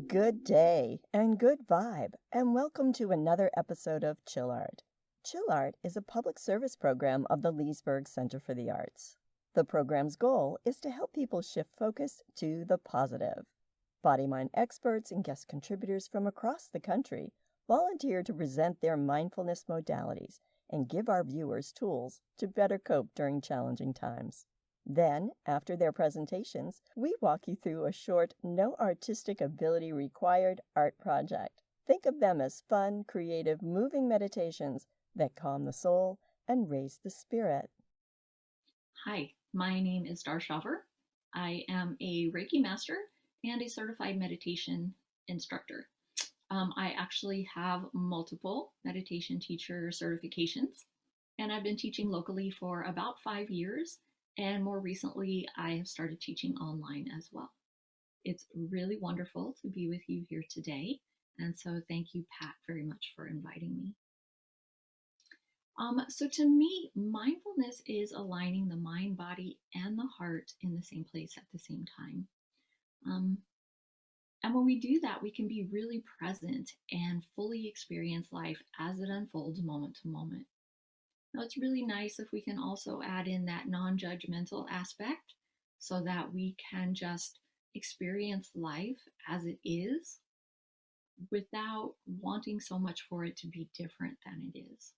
Good day and good vibe, and welcome to another episode of Chill Art. Chill Art is a public service program of the Leesburg Center for the Arts. The program's goal is to help people shift focus to the positive. Body mind experts and guest contributors from across the country volunteer to present their mindfulness modalities and give our viewers tools to better cope during challenging times. Then, after their presentations, we walk you through a short, no artistic ability required art project. Think of them as fun, creative, moving meditations that calm the soul and raise the spirit. Hi, my name is SHAWVER. I am a Reiki master and a certified meditation instructor. I actually have multiple meditation teacher certifications, and I've been teaching locally for about 5 years. And more recently, I have started teaching online as well. It's really wonderful to be with you here today. And so thank you, Pat, very much for inviting me. So to me, mindfulness is aligning the mind, body, and the heart in the same place at the same time. Um, and when we do that, we can be really present and fully experience life as it unfolds moment to moment. Now, it's really nice if we can also add in that non-judgmental aspect so that we can just experience life as it is without wanting so much for it to be different than it is.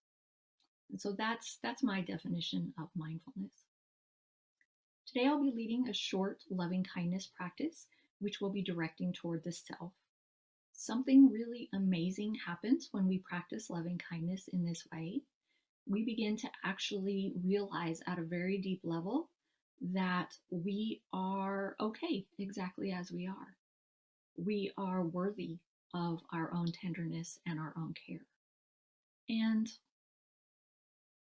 And so that's my definition of mindfulness. Today I'll be leading a short loving kindness practice, which will be directing toward the self. Something really amazing happens when we practice loving kindness in this way. We begin to actually realize at a very deep level that we are okay exactly as we are. We are worthy of our own tenderness and our own care. And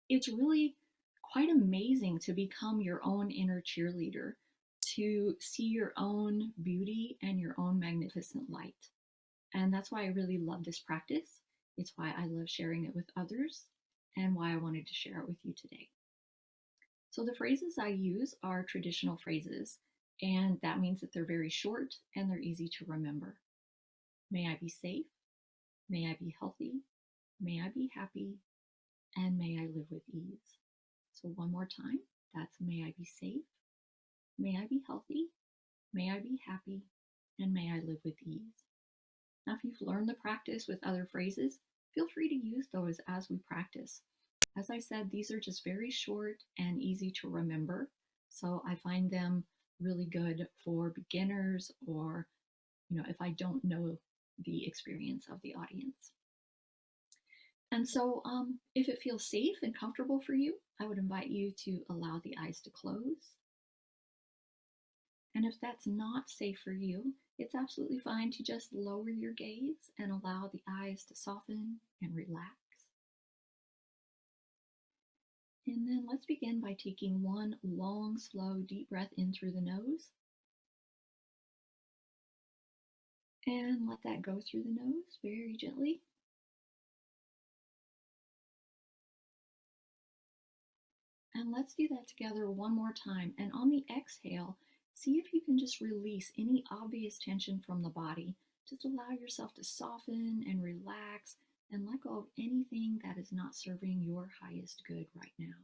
it's really quite amazing to become your own inner cheerleader, to see your own beauty and your own magnificent light. And that's why I really love this practice. It's why I love sharing it with others and why I wanted to share it with you today. So the phrases I use are traditional phrases, and that means that they're very short and they're easy to remember. May I be safe, may I be healthy, may I be happy, and may I live with ease. So one more time, that's may I be safe, may I be healthy, may I be happy, and may I live with ease. Now, if you've learned the practice with other phrases, feel free to use those as we practice. As I said, these are just very short and easy to remember. So I find them really good for beginners or, if I don't know the experience of the audience. And so if it feels safe and comfortable for you, I would invite you to allow the eyes to close. And if that's not safe for you, it's absolutely fine to just lower your gaze and allow the eyes to soften and relax. And then let's begin by taking one long, slow, deep breath in through the nose. And let that go through the nose very gently. And let's do that together one more time. And on the exhale, see if you can just release any obvious tension from the body. Just allow yourself to soften and relax and let go of anything that is not serving your highest good right now.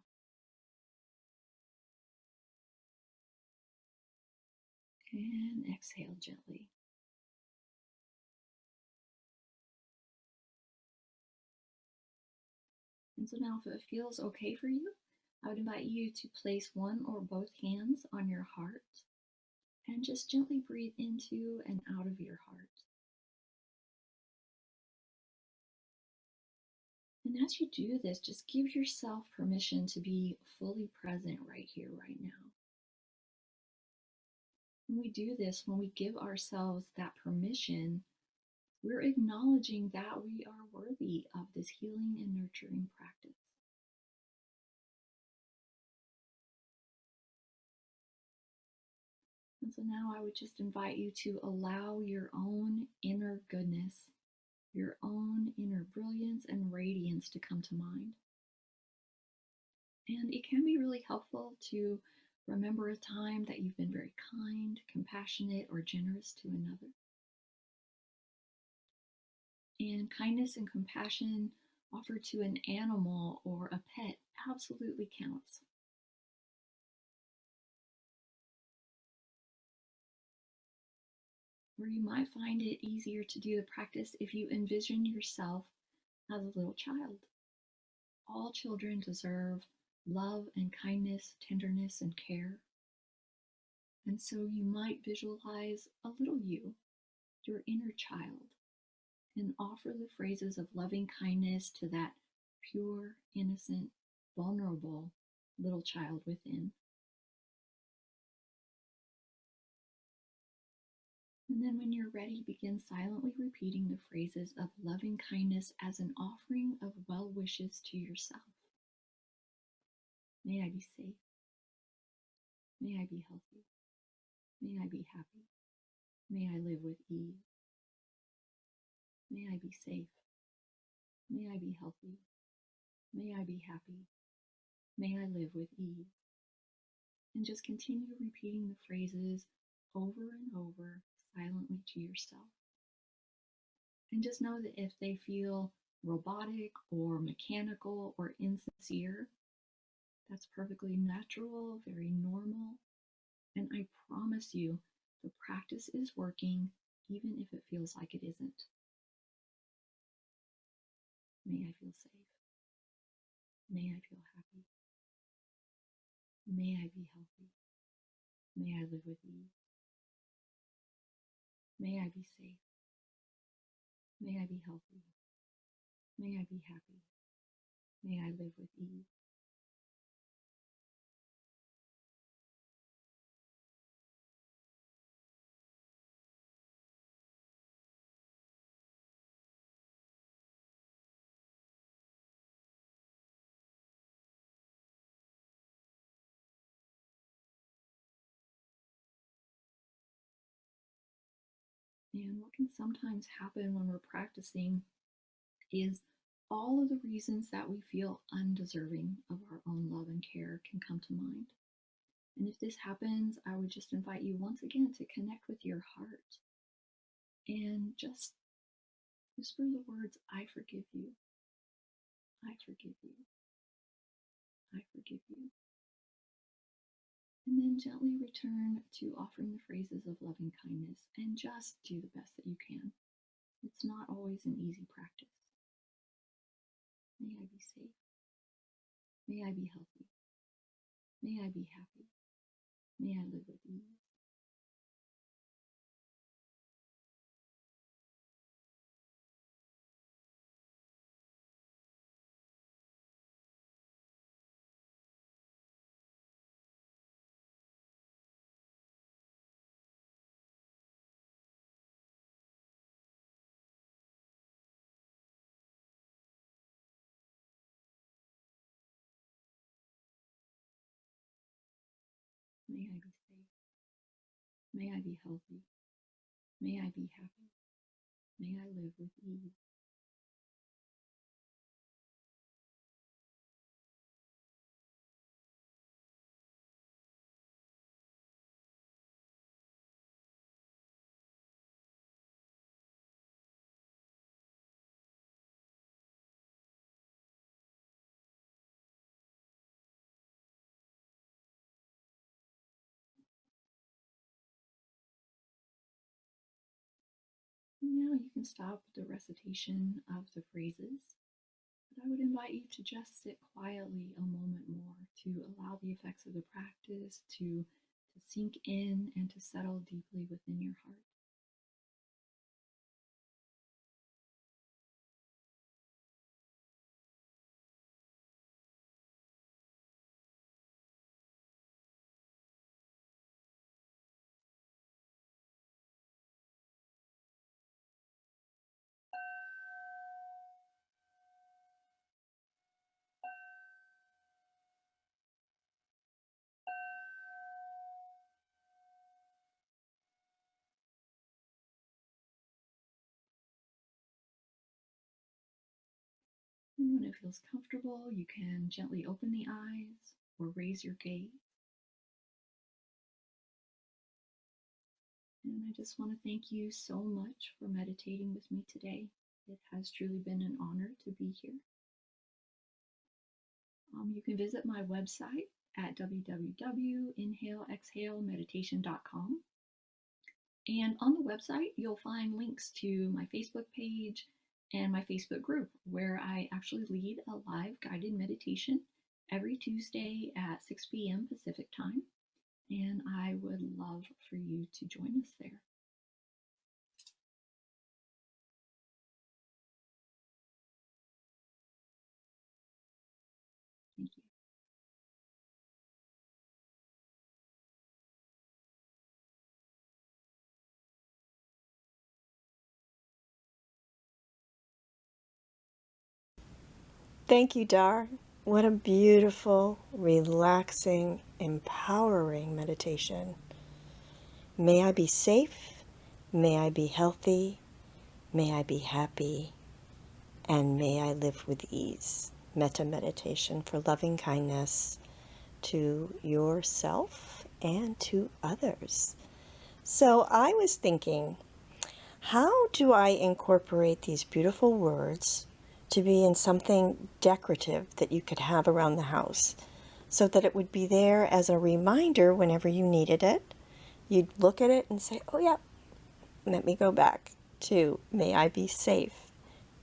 And exhale gently. And so now if it feels okay for you, I would invite you to place one or both hands on your heart and just gently breathe into and out of your heart. And as you do this, just give yourself permission to be fully present right here, right now. When we do this, when we give ourselves that permission, we're acknowledging that we are worthy of this healing and nurturing practice. And so now I would just invite you to allow your own inner goodness, your own inner brilliance and radiance to come to mind. And it can be really helpful to remember a time that you've been very kind, compassionate, or generous to another. And kindness and compassion offered to an animal or a pet absolutely counts. Or you might find it easier to do the practice if you envision yourself as a little child. All children deserve love and kindness, tenderness and care. And so you might visualize a little you, your inner child, and offer the phrases of loving kindness to that pure, innocent, vulnerable little child within. And then when you're ready, begin silently repeating the phrases of loving kindness as an offering of well wishes to yourself. May I be safe. May I be healthy. May I be happy. May I live with ease. May I be safe. May I be healthy. May I be happy. May I live with ease. And just continue repeating the phrases over and over silently to yourself. And just know that if they feel robotic or mechanical or insincere, that's perfectly natural, very normal. And I promise you, the practice is working even if it feels like it isn't. May I feel safe. May I feel happy. May I be healthy. May I live with ease. May I be safe. May I be healthy. May I be happy. May I live with ease. And what can sometimes happen when we're practicing is all of the reasons that we feel undeserving of our own love and care can come to mind. And if this happens, I would just invite you once again to connect with your heart and just whisper the words, I forgive you. I forgive you. I forgive you. And then gently return to offering the phrases of loving kindness and just do the best that you can. It's not always an easy practice. May I be safe. May I be healthy. May I be happy. May I live with ease. May I be safe. May I be healthy. May I be happy. May I live with ease. And now you can stop the recitation of the phrases, but I would invite you to just sit quietly a moment more to allow the effects of the practice to sink in and to settle deeply within your heart. And when it feels comfortable, you can gently open the eyes or raise your gaze. And I just want to thank you so much for meditating with me today. It has truly been an honor to be here. You can visit my website at www.inhaleexhalemeditation.com. And on the website, you'll find links to my Facebook page and my Facebook group, where I actually lead a live guided meditation every Tuesday at 6 p.m. Pacific time. And I would love for you to join us there. Thank you. Thank you, Dar. What a beautiful, relaxing, empowering meditation. May I be safe, may I be healthy, may I be happy, and may I live with ease. Metta meditation for loving kindness to yourself and to others. So I was thinking, how do I incorporate these beautiful words to be in something decorative that you could have around the house so that it would be there as a reminder whenever you needed it? You'd look at it and say, oh yeah, let me go back to may I be safe,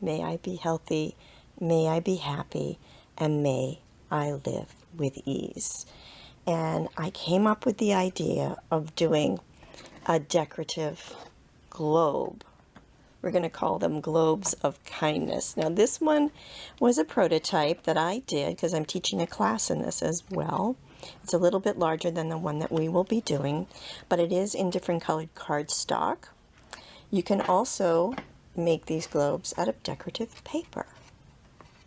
may I be healthy, may I be happy, and may I live with ease. And I came up with the idea of doing a decorative globe. We're going to call them globes of kindness. Now this one was a prototype that I did because I'm teaching a class in this as well. It's a little bit larger than the one that we will be doing, but it is in different colored cardstock. You can also make these globes out of decorative paper.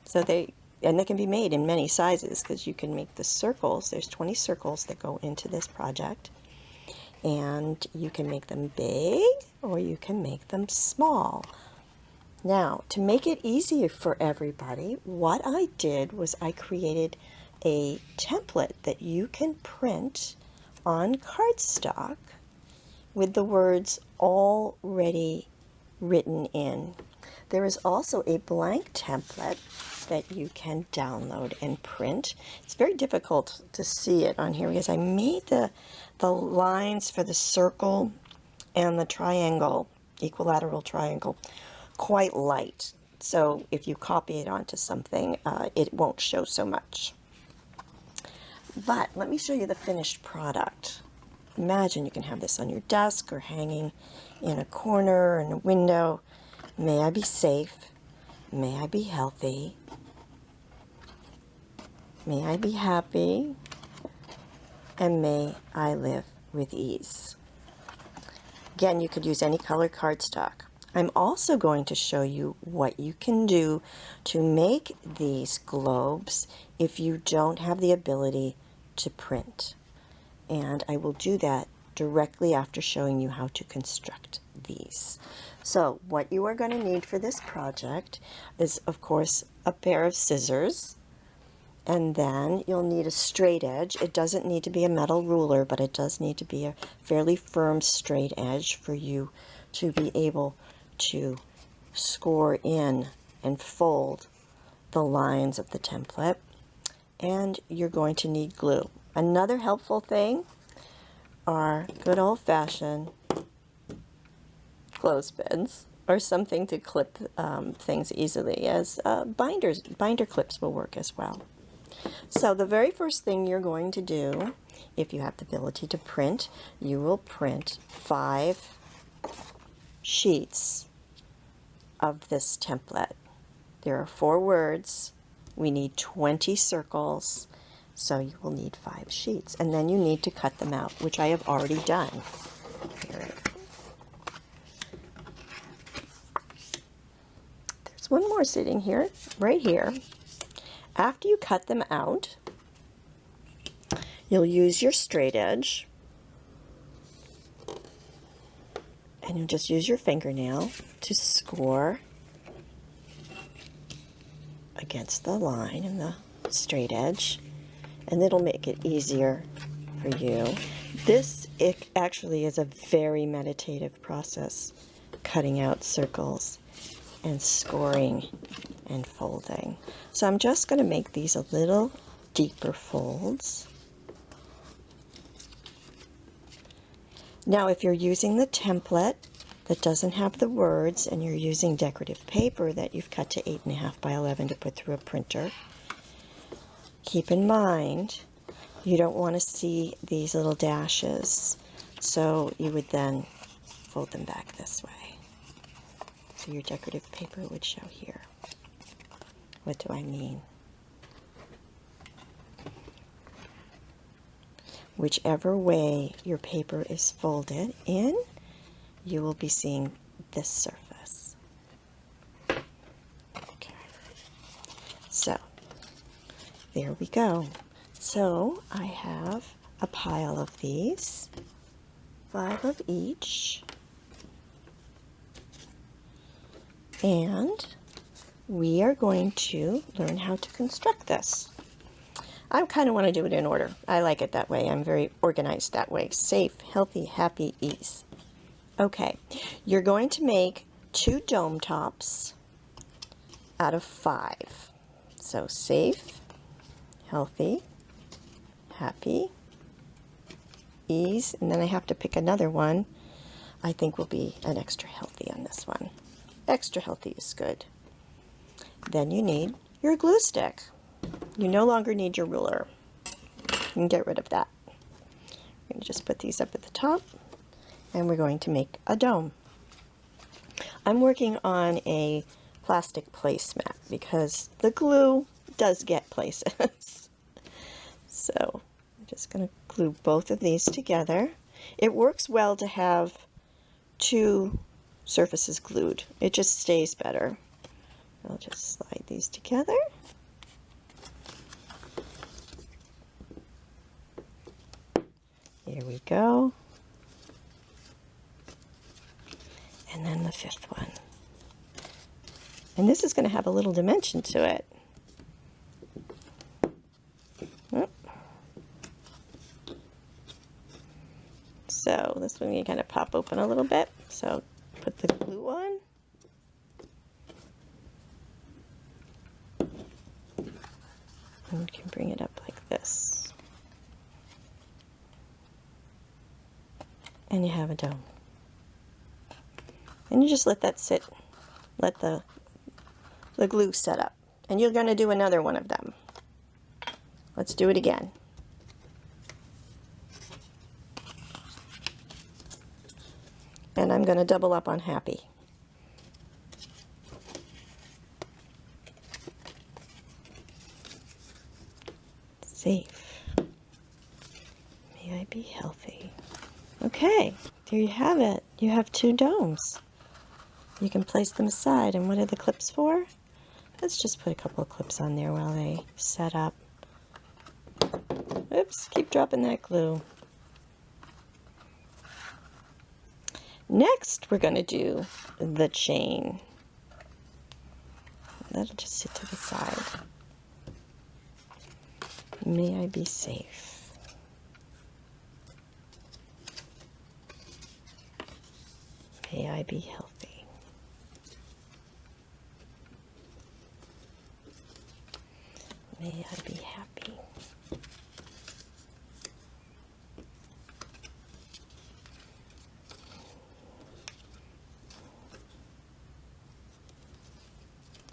So they can be made in many sizes because you can make the circles. There's 20 circles that go into this project. And you can make them big or you can make them small. Now, to make it easier for everybody, what I did was I created a template that you can print on cardstock with the words already written in. There is also a blank template that you can download and print. It's very difficult to see it on here because I made the lines for the circle and the triangle, equilateral triangle, quite light. So if you copy it onto something, it won't show so much. But let me show you the finished product. Imagine you can have this on your desk or hanging in a corner or in a window. May I be safe. May I be healthy. May I be happy. And may I live with ease. Again, you could use any color cardstock. I'm also going to show you what you can do to make these globes if you don't have the ability to print. And I will do that directly after showing you how to construct these. So what you are going to need for this project is, of course, a pair of scissors, and then you'll need a straight edge. It doesn't need to be a metal ruler, but it does need to be a fairly firm straight edge for you to be able to score in and fold the lines of the template. And you're going to need glue. Another helpful thing are good old-fashioned clothespins or something to clip things easily, as binder clips will work as well. So the very first thing you're going to do, if you have the ability to print, you will print 5 sheets of this template. There are 4 words. We need 20 circles, so you will need 5 sheets. And then you need to cut them out, which I have already done. Here. There's one more sitting here, right here. After you cut them out, you'll use your straight edge, and you'll just use your fingernail to score against the line and the straight edge, and it'll make it easier for you. This actually is a very meditative process, cutting out circles and scoring and folding. So I'm just going to make these a little deeper folds. Now if you're using the template that doesn't have the words and you're using decorative paper that you've cut to 8.5 by 11 to put through a printer, keep in mind you don't want to see these little dashes, so you would then fold them back this way. So your decorative paper would show here. What do I mean? Whichever way your paper is folded in, you will be seeing this surface. Okay. So, there we go. So, I have a pile of these, 5 of each, and we are going to learn how to construct this. I kind of want to do it in order. I like it that way. I'm very organized that way. Safe, healthy, happy, ease. Okay, you're going to make 2 dome tops out of 5. So safe, healthy, happy, ease, and then I have to pick another one. I think will be an extra healthy on this one. Extra healthy is good. Then you need your glue stick. You no longer need your ruler. You can get rid of that. We're going to just put these up at the top, and we're going to make a dome. I'm working on a plastic placemat because the glue does get places. So I'm just going to glue both of these together. It works well to have 2 surfaces glued. It just stays better. I'll just slide these together. Here we go. And then the 5th one. And this is going to have a little dimension to it. So this one you kind of pop open a little bit. So put the glue on. And you can bring it up like this. And you have a dome. And you just let that sit. Let the glue set up. And you're going to do another one of them. Let's do it again. And I'm going to double up on happy. Safe. May I be healthy. Okay, there you have it. You have 2 domes. You can place them aside. And what are the clips for? Let's just put a couple of clips on there while they set up. Oops, keep dropping that glue. Next, we're going to do the chain. That'll just sit to the side. May I be safe. May I be healthy. May I be happy.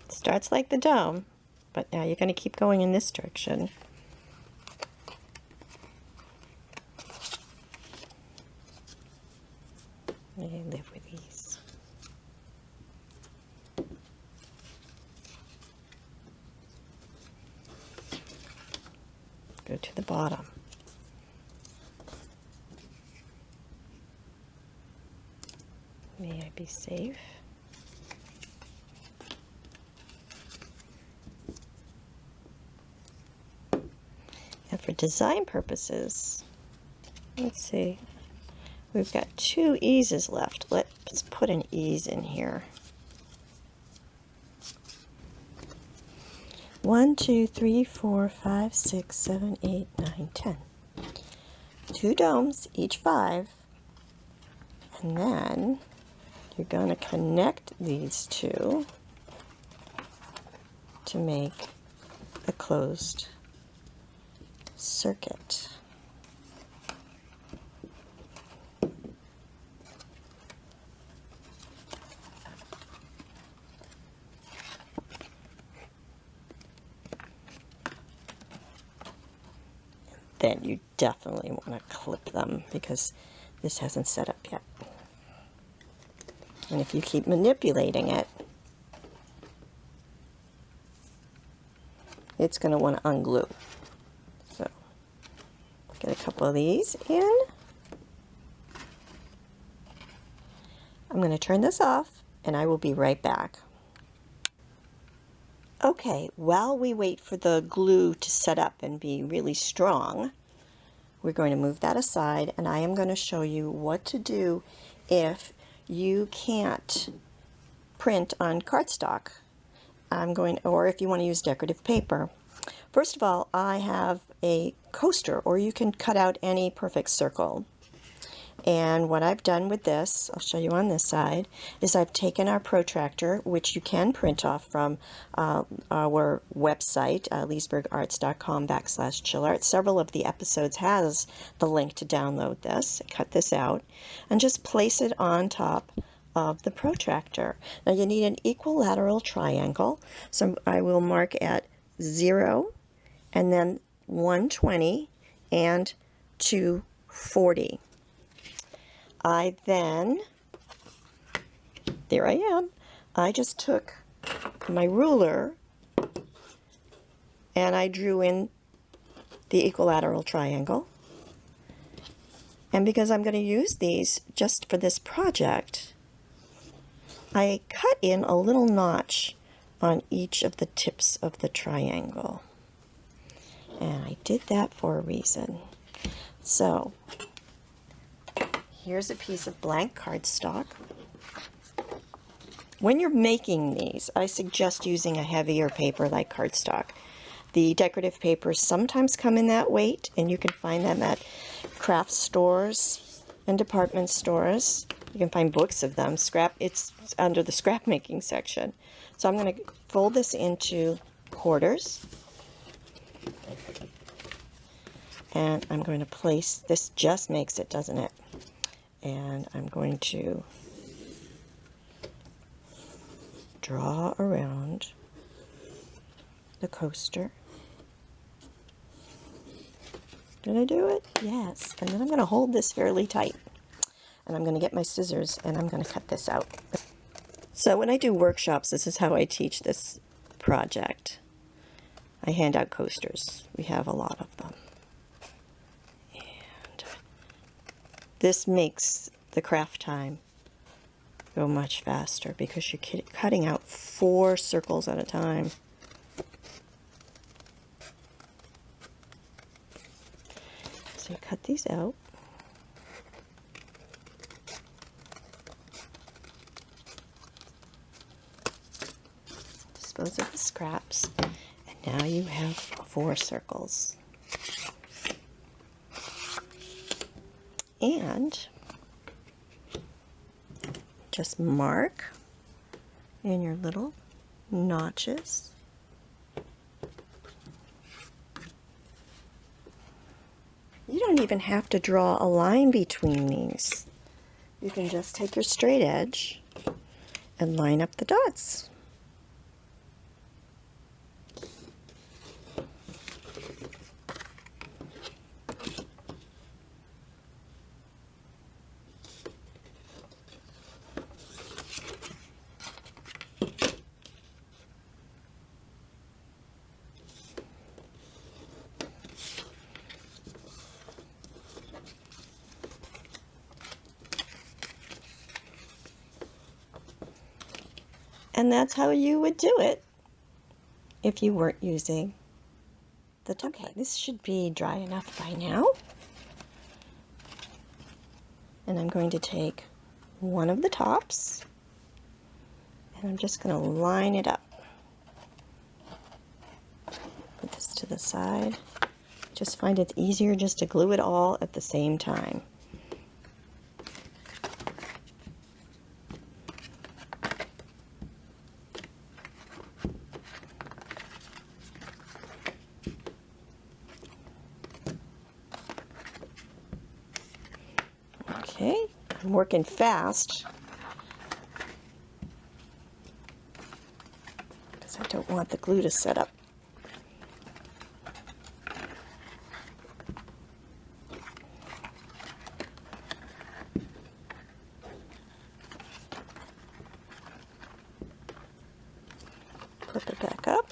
Starts like the dome, but now you're going to keep going in this direction. I live with ease. Go to the bottom. May I be safe. And for design purposes, let's see, we've got 2 eases left. Let's put an ease in here. 1, 2, 3, 4, 5, 6, 7, 8, 9, 10. 2 domes, each 5. And then you're going to connect these 2 to make a closed circuit. Then you definitely want to clip them because this hasn't set up yet. And if you keep manipulating it, it's going to want to unglue. So get a couple of these in. I'm going to turn this off and I will be right back. Okay, while we wait for the glue to set up and be really strong, we're going to move that aside, and I am going to show you what to do if you can't print on cardstock. Or if you want to use decorative paper. First of all, I have a coaster, or you can cut out any perfect circle. And what I've done with this, I'll show you on this side, is I've taken our protractor, which you can print off from our website, leesburgarts.com/chillart. Several of the episodes has the link to download this. Cut this out and just place it on top of the protractor. Now you need an equilateral triangle, so I will mark at 0 and then 120 and 240. I then, there I am, I just took my ruler and I drew in the equilateral triangle. And because I'm going to use these just for this project, I cut in a little notch on each of the tips of the triangle. And I did that for a reason. So here's a piece of blank cardstock. When you're making these, I suggest using a heavier paper like cardstock. The decorative papers sometimes come in that weight, and you can find them at craft stores and department stores. You can find books of them. It's under the scrap making section. So I'm going to fold this into quarters. And I'm going to place, this just makes it, doesn't it? And I'm going to draw around the coaster. Did I do it? Yes. And then I'm going to hold this fairly tight. And I'm going to get my scissors and I'm going to cut this out. So when I do workshops, this is how I teach this project. I hand out coasters. We have a lot of them. This makes the craft time go much faster because you're cutting out 4 circles at a time. So you cut these out. Dispose of the scraps. And now you have 4 circles. And just mark in your little notches. You don't even have to draw a line between these. You can just take your straight edge and line up the dots. And that's how you would do it if you weren't using the template. Okay, this should be dry enough by now. And I'm going to take one of the tops and I'm just going to line it up. Put this to the side. Just find it's easier just to glue it all at the same time. Okay, I'm working fast because I don't want the glue to set up. Flip it back up.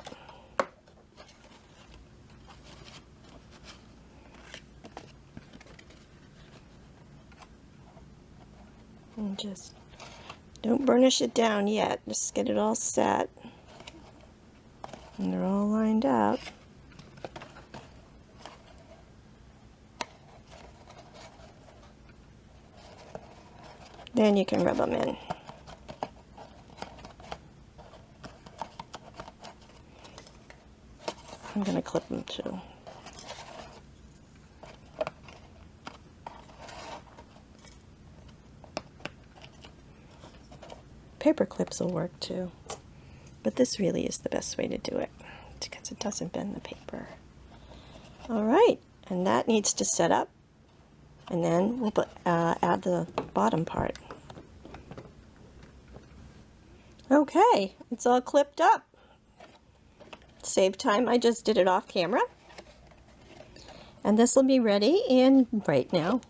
And just don't burnish it down yet. Just get it all set. And they're all lined up. Then you can rub them in. I'm going to clip them too. Paper clips will work too, but this really is the best way to do it because it doesn't bend the paper. All right, and that needs to set up, and then we'll add the bottom part. Okay, it's all clipped up. Save time, I just did it off camera. And this will be ready in right now.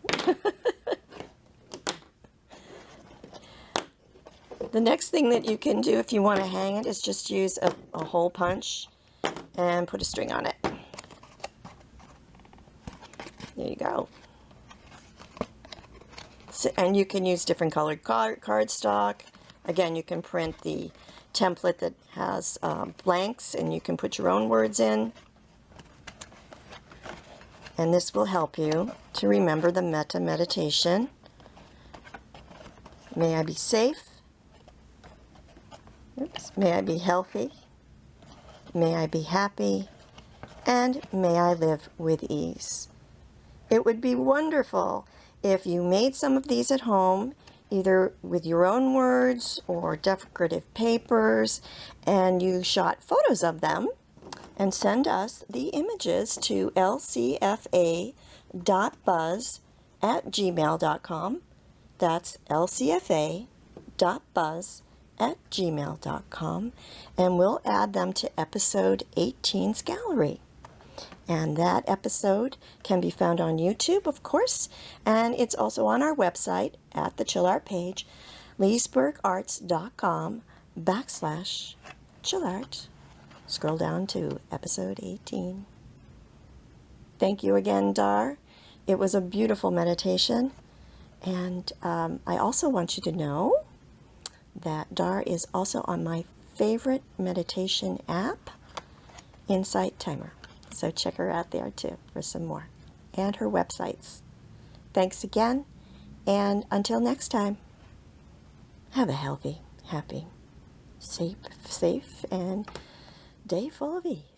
The next thing that you can do if you want to hang it is just use a hole punch and put a string on it. There you go. So, and you can use different colored cardstock. Again, you can print the template that has blanks, and you can put your own words in. And this will help you to remember the Metta meditation. May I be safe. Oops. May I be healthy. May I be happy. And may I live with ease. It would be wonderful if you made some of these at home, either with your own words or decorative papers, and you shot photos of them and send us the images to lcfa.buzz@gmail.com. That's lcfa.buzz@gmail.com, and we'll add them to episode 18's gallery. And that episode can be found on YouTube, of course, and it's also on our website at the Chill Art page, leesburgarts.com/chillart. Scroll down to episode 18. Thank you again, Dar. It was a beautiful meditation, and I also want you to know that Dar is also on my favorite meditation app, Insight Timer. So check her out there too for some more, and her websites. Thanks again, and until next time, have a healthy, happy, safe, and day full of ease.